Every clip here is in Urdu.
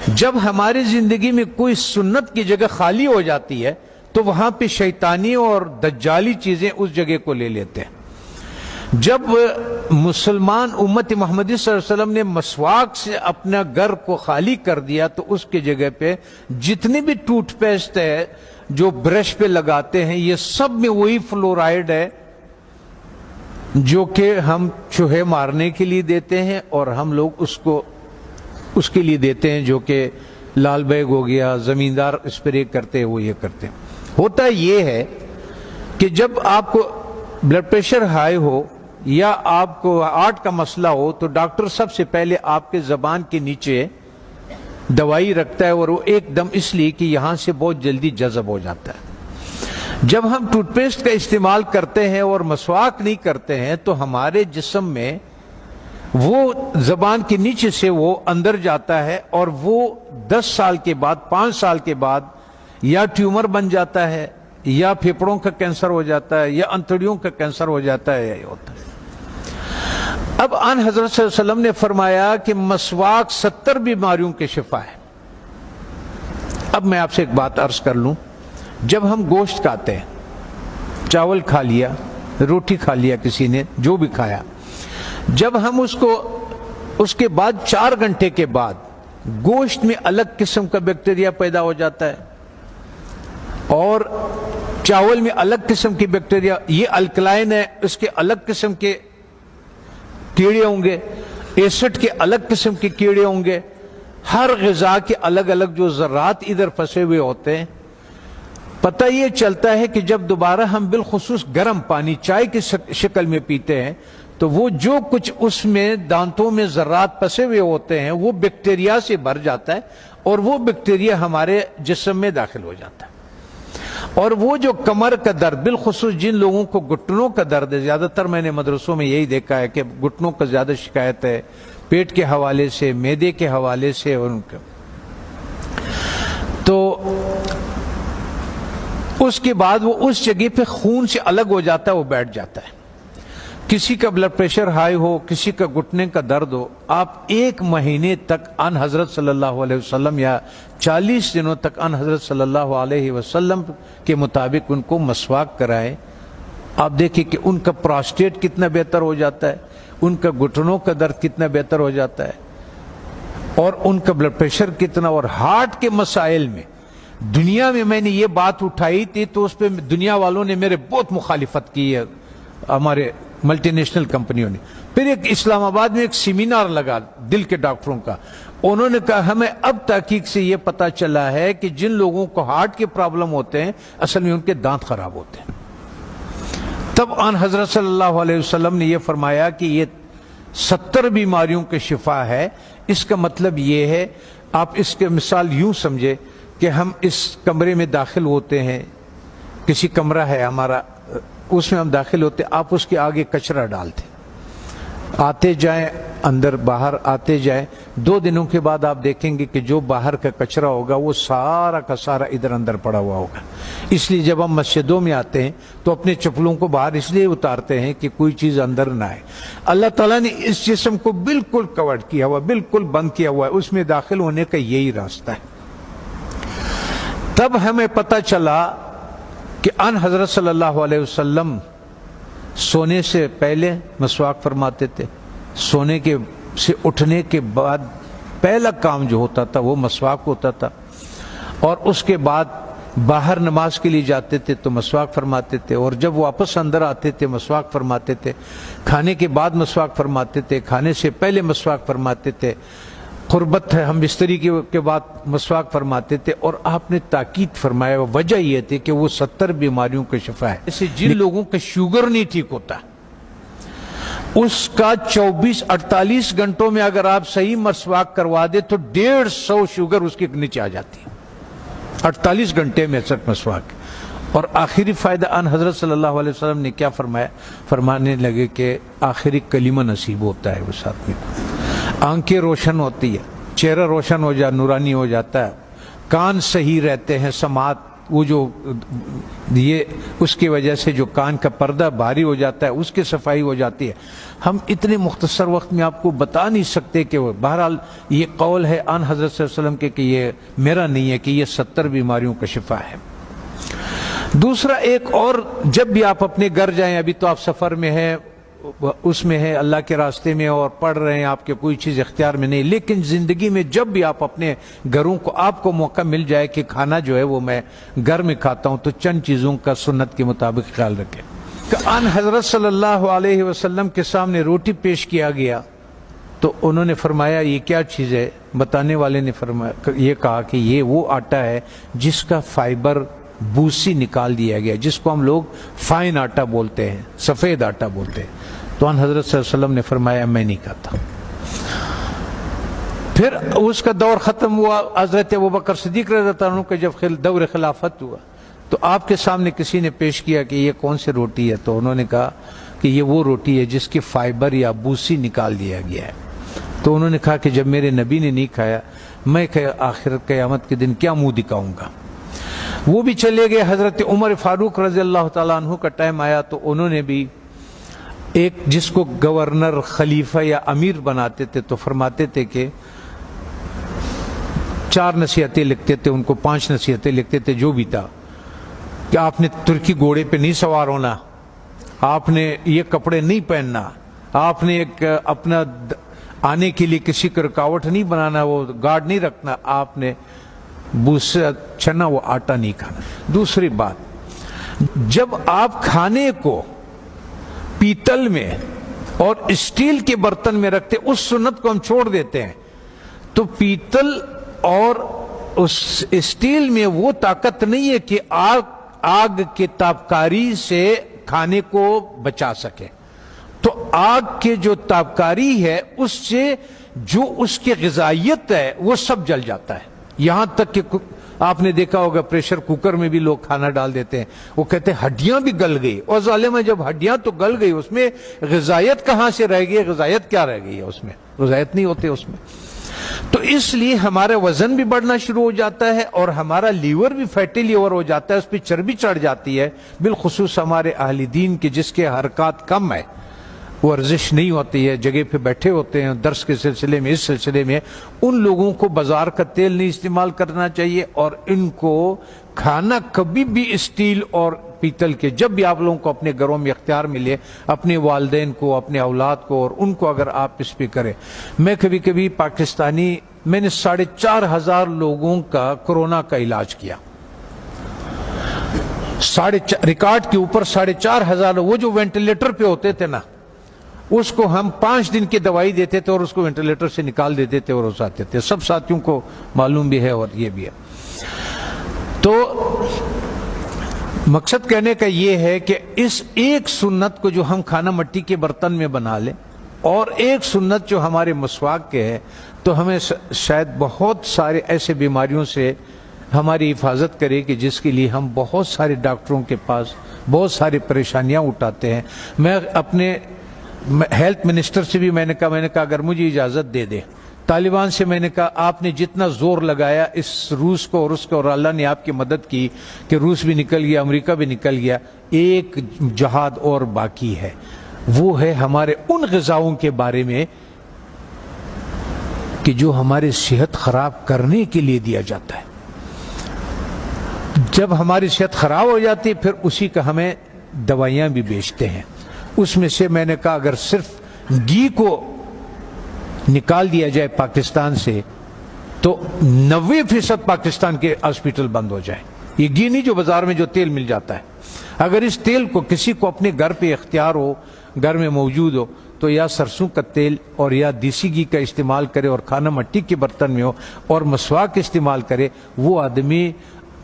جب ہماری زندگی میں کوئی سنت کی جگہ خالی ہو جاتی ہے تو وہاں پہ شیطانی اور دجالی چیزیں اس جگہ کو لے لیتے ہیں۔ جب مسلمان امت محمدی صلی اللہ علیہ وسلم نے مسواک سے اپنا گھر کو خالی کر دیا تو اس کی جگہ پہ جتنی بھی ٹوتھ پیسٹ ہے جو برش پہ لگاتے ہیں یہ سب میں وہی فلورائڈ ہے جو کہ ہم چوہے مارنے کے لیے دیتے ہیں، اور ہم لوگ اس کے لیے دیتے ہیں جو کہ لال بیگ ہو گیا، زمیندار اسپرے کرتے ہیں وہ یہ کرتے ہیں۔ ہوتا یہ ہے کہ جب آپ کو بلڈ پریشر ہائی ہو یا آپ کو ہارٹ کا مسئلہ ہو تو ڈاکٹر سب سے پہلے آپ کے زبان کے نیچے دوائی رکھتا ہے، اور وہ ایک دم اس لیے کہ یہاں سے بہت جلدی جذب ہو جاتا ہے۔ جب ہم ٹوتھ پیسٹ کا استعمال کرتے ہیں اور مسواک نہیں کرتے ہیں تو ہمارے جسم میں وہ زبان کے نیچے سے وہ اندر جاتا ہے، اور وہ 10 سال کے بعد 5 سال کے بعد یا ٹیومر بن جاتا ہے یا پھیپھڑوں کا کینسر ہو جاتا ہے یا انتڑیوں کا کینسر ہو جاتا ہے، یہ ہوتا ہے۔ اب آن حضرت صلی اللہ علیہ وسلم نے فرمایا کہ مسواک 70 بیماریوں کے شفا ہے۔ اب میں آپ سے ایک بات عرض کر لوں، جب ہم گوشت کھاتے ہیں، چاول کھا لیا، روٹی کھا لیا، کسی نے جو بھی کھایا، جب ہم اس کے بعد 4 گھنٹے کے بعد گوشت میں الگ قسم کا بیکٹیریا پیدا ہو جاتا ہے اور چاول میں الگ قسم کی بیکٹیریا، یہ الکلائن ہے، اس کے الگ قسم کے کیڑے ہوں گے، ایسڈ کے الگ قسم کے کیڑے ہوں گے، ہر غذا کے الگ الگ جو ذرات ادھر پھنسے ہوئے ہوتے ہیں۔ پتہ یہ چلتا ہے کہ جب دوبارہ ہم بالخصوص گرم پانی چائے کی شکل میں پیتے ہیں تو وہ جو کچھ اس میں دانتوں میں ذرات پھنسے ہوئے ہوتے ہیں وہ بیکٹیریا سے بھر جاتا ہے، اور وہ بیکٹیریا ہمارے جسم میں داخل ہو جاتا ہے۔ اور وہ جو کمر کا درد، بالخصوص جن لوگوں کو گھٹنوں کا درد ہے، زیادہ تر میں نے مدرسوں میں یہی دیکھا ہے کہ گھٹنوں کا زیادہ شکایت ہے، پیٹ کے حوالے سے، معدے کے حوالے سے، اور ان کا تو اس کے بعد وہ اس جگہ پہ خون سے الگ ہو جاتا ہے، وہ بیٹھ جاتا ہے۔ کسی کا بلڈ پریشر ہائی ہو، کسی کا گھٹنے کا درد ہو، آپ 1 مہینے تک ان حضرت صلی اللہ علیہ وسلم یا 40 دنوں تک ان حضرت صلی اللہ علیہ وسلم کے مطابق ان کو مسواک کرائیں۔ آپ دیکھیں کہ ان کا پراسٹیٹ کتنا بہتر ہو جاتا ہے، ان کا گھٹنوں کا درد کتنا بہتر ہو جاتا ہے، اور ان کا بلڈ پریشر کتنا، اور ہارٹ کے مسائل میں دنیا میں نے یہ بات اٹھائی تھی تو اس پہ دنیا والوں نے میرے بہت مخالفت کی ہے، ہمارے ملٹی نیشنل کمپنیوں نے۔ پھر ایک اسلام آباد میں ایک سیمینار لگا دل کے ڈاکٹروں کا، انہوں نے کہا ہمیں اب تحقیق سے یہ پتا چلا ہے کہ جن لوگوں کو ہارٹ کے پرابلم ہوتے ہیں اصل میں ان کے دانت خراب ہوتے ہیں۔ تب آن حضرت صلی اللہ علیہ وسلم نے یہ فرمایا کہ یہ 70 بیماریوں کے شفا ہے۔ اس کا مطلب یہ ہے، آپ اس کے مثال یوں سمجھے کہ ہم اس کمرے میں داخل ہوتے ہیں، کسی کمرہ ہے ہمارا، اس میں ہم داخل ہوتے، آپ اس کے آگے کچرا ڈالتے، آتے جائیں اندر باہر آتے جائیں، 2 دنوں کے بعد آپ دیکھیں گے کہ جو باہر کا کچرا ہوگا وہ سارا کا سارا ادھر اندر پڑا ہوا ہوگا۔ اس لیے جب ہم مسجدوں میں آتے ہیں تو اپنے چپلوں کو باہر اس لیے اتارتے ہیں کہ کوئی چیز اندر نہ آئے۔ اللہ تعالیٰ نے اس جسم کو بالکل کور کیا ہوا، بالکل بند کیا ہوا ہے، اس میں داخل ہونے کا یہی راستہ ہے۔ تب ہمیں پتہ چلا کہ ان حضرت صلی اللہ علیہ وسلم سونے سے پہلے مسواک فرماتے تھے، سونے کے سے اٹھنے کے بعد پہلا کام جو ہوتا تھا وہ مسواک ہوتا تھا، اور اس کے بعد باہر نماز کے لیے جاتے تھے تو مسواک فرماتے تھے، اور جب واپس اندر آتے تھے مسواک فرماتے تھے، کھانے کے بعد مسواک فرماتے تھے، کھانے سے پہلے مسواک فرماتے تھے، قربت ہے ہم بستری کے بعد مسواک فرماتے تھے، اور آپ نے تاکید فرمایا، وجہ یہ تھی کہ وہ 70 بیماریوں کا شفا ہے۔ جیسے جن لوگوں کا شوگر نہیں ٹھیک ہوتا اس کا 24-48 گھنٹوں میں اگر آپ صحیح مسواک کروا دے تو 150 شوگر اس کے نیچے آ جاتی ہے، 48 گھنٹے میں صرف مسواک۔ اور آخری فائدہ ان حضرت صلی اللہ علیہ وسلم نے کیا فرمایا؟ فرمانے لگے کہ آخری کلمہ نصیب ہوتا ہے اس آدمی کو، آنکھیں روشن ہوتی ہے، چہرہ روشن ہو جاتا، نورانی ہو جاتا ہے، کان صحیح رہتے ہیں، سماعت وہ جو یہ اس کی وجہ سے جو کان کا پردہ بھاری ہو جاتا ہے اس کی صفائی ہو جاتی ہے. ہم اتنے مختصر وقت میں آپ کو بتا نہیں سکتے کہ وہ بہرحال یہ قول ہے آن حضرت صلی اللہ علیہ وسلم کے کہ یہ میرا نہیں ہے کہ یہ 70 بیماریوں کا شفا ہے. دوسرا ایک اور، جب بھی آپ اپنے گھر جائیں، ابھی تو آپ سفر میں ہیں، اس میں ہے اللہ کے راستے میں اور پڑھ رہے ہیں، آپ کے کوئی چیز اختیار میں نہیں، لیکن زندگی میں جب بھی آپ اپنے گھروں کو آپ کو موقع مل جائے کہ کھانا جو ہے وہ میں گھر میں کھاتا ہوں، تو چند چیزوں کا سنت کے مطابق خیال رکھیں. کہ ان حضرت صلی اللہ علیہ وسلم کے سامنے روٹی پیش کیا گیا تو انہوں نے فرمایا یہ کیا چیز ہے؟ بتانے والے نے فرمایا، یہ کہا کہ یہ وہ آٹا ہے جس کا فائبر بوسی نکال دیا گیا، جس کو ہم لوگ فائن آٹا بولتے ہیں، سفید آٹا بولتے ہیں. تو ان حضرت صلی اللہ علیہ وسلم نے فرمایا میں نہیں کھاتا. پھر اس کا دور ختم ہوا. حضرت ابوبکر صدیق رضی اللہ عنہ کا جب دور خلافت ہوا تو آپ کے سامنے کسی نے پیش کیا کہ یہ کون سی روٹی ہے؟ تو انہوں نے کہا کہ یہ وہ روٹی ہے جس کی فائبر یا بوسی نکال دیا گیا ہے. تو انہوں نے کہا کہ جب میرے نبی نے نہیں کھایا، میں آخر قیامت کے دن کیا منہ دکھاؤں گا؟ وہ بھی چلے گئے. حضرت عمر فاروق رضی اللہ تعالیٰ عنہ کا ٹائم آیا تو انہوں نے بھی ایک جس کو گورنر، خلیفہ یا امیر بناتے تھے تو فرماتے تھے کہ 4 نصیحتیں لکھتے تھے، ان کو 5 نصیحتیں لکھتے تھے، جو بھی تھا کہ آپ نے ترکی گھوڑے پہ نہیں سوار ہونا، آپ نے یہ کپڑے نہیں پہننا، آپ نے ایک اپنا آنے کے لیے کسی کو رکاوٹ نہیں بنانا، وہ گارڈ نہیں رکھنا، آپ نے بوسا چنا وہ آٹا نہیں کھانا. دوسری بات، جب آپ کھانے کو پیتل میں اور اسٹیل کے برتن میں رکھتے، اس سنت کو ہم چھوڑ دیتے ہیں. تو پیتل اور اس اسٹیل میں وہ طاقت نہیں ہے کہ آگ کے تابکاری سے کھانے کو بچا سکے. تو آگ کے جو تابکاری ہے اس سے جو اس کی غذائیت ہے وہ سب جل جاتا ہے. یہاں تک کہ آپ نے دیکھا ہوگا پریشر کوکر میں بھی لوگ کھانا ڈال دیتے ہیں، وہ کہتے ہیں ہڈیاں بھی گل گئی. اور ظالمہ جب ہڈیاں تو گل گئی، اس میں غذائیت کہاں سے رہ گئی؟ غذائیت کیا رہ گئی ہے اس میں؟ غذائیت نہیں ہوتے اس میں. تو اس لیے ہمارا وزن بھی بڑھنا شروع ہو جاتا ہے اور ہمارا لیور بھی فیٹی لیور ہو جاتا ہے، اس پہ چربی چڑھ جاتی ہے. بالخصوص ہمارے اہل دین کے جس کے حرکات کم ہے، ورزش نہیں ہوتی ہے، جگہ پہ بیٹھے ہوتے ہیں درس کے سلسلے میں، اس سلسلے میں، ان لوگوں کو بازار کا تیل نہیں استعمال کرنا چاہیے. اور ان کو کھانا کبھی بھی اسٹیل اور پیتل کے، جب بھی آپ لوگوں کو اپنے گھروں میں اختیار ملے، اپنے والدین کو، اپنے اولاد کو اور ان کو اگر آپ اس پہ کریں. میں کبھی کبھی پاکستانی، میں نے 4,500 لوگوں کا کورونا کا علاج کیا، ریکارڈ کے اوپر 4,500. وہ جو وینٹیلیٹر پہ ہوتے تھے نا، اس کو ہم 5 دن کی دوائی دیتے تھے اور اس کو وینٹیلیٹر سے نکال دیتے تھے اور اس آتے تھے. سب ساتھیوں کو معلوم بھی ہے اور یہ بھی ہے. تو مقصد کہنے کا یہ ہے کہ اس ایک سنت کو جو ہم کھانا مٹی کے برتن میں بنا لیں، اور ایک سنت جو ہمارے مسواک کے ہے، تو ہمیں شاید بہت سارے ایسے بیماریوں سے ہماری حفاظت کرے کہ جس کے لیے ہم بہت سارے ڈاکٹروں کے پاس بہت ساری پریشانیاں اٹھاتے ہیں. میں اپنے ہیلتھ منسٹر سے بھی میں نے کہا اگر مجھے اجازت دے دے، طالبان سے میں نے کہا آپ نے جتنا زور لگایا اس روس کو اور اس کو، اور اللہ نے آپ کی مدد کی کہ روس بھی نکل گیا، امریکہ بھی نکل گیا، ایک جہاد اور باقی ہے. وہ ہے ہمارے ان غذاؤں کے بارے میں کہ جو ہماری صحت خراب کرنے کے لیے دیا جاتا ہے. جب ہماری صحت خراب ہو جاتی ہے پھر اسی کا ہمیں دوائیاں بھی بیچتے ہیں. اس میں سے میں نے کہا اگر صرف گھی کو نکال دیا جائے پاکستان سے تو 90% پاکستان کے ہاسپٹل بند ہو جائیں. یہ گھی نہیں جو بازار میں جو تیل مل جاتا ہے. اگر اس تیل کو کسی کو اپنے گھر پہ اختیار ہو، گھر میں موجود ہو، تو یا سرسوں کا تیل اور یا دیسی گھی کا استعمال کرے اور کھانا مٹی کے برتن میں ہو اور مسواک استعمال کرے. وہ آدمی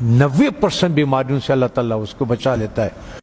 90% بیماریوں سے اللہ تعالیٰ اس کو بچا لیتا ہے.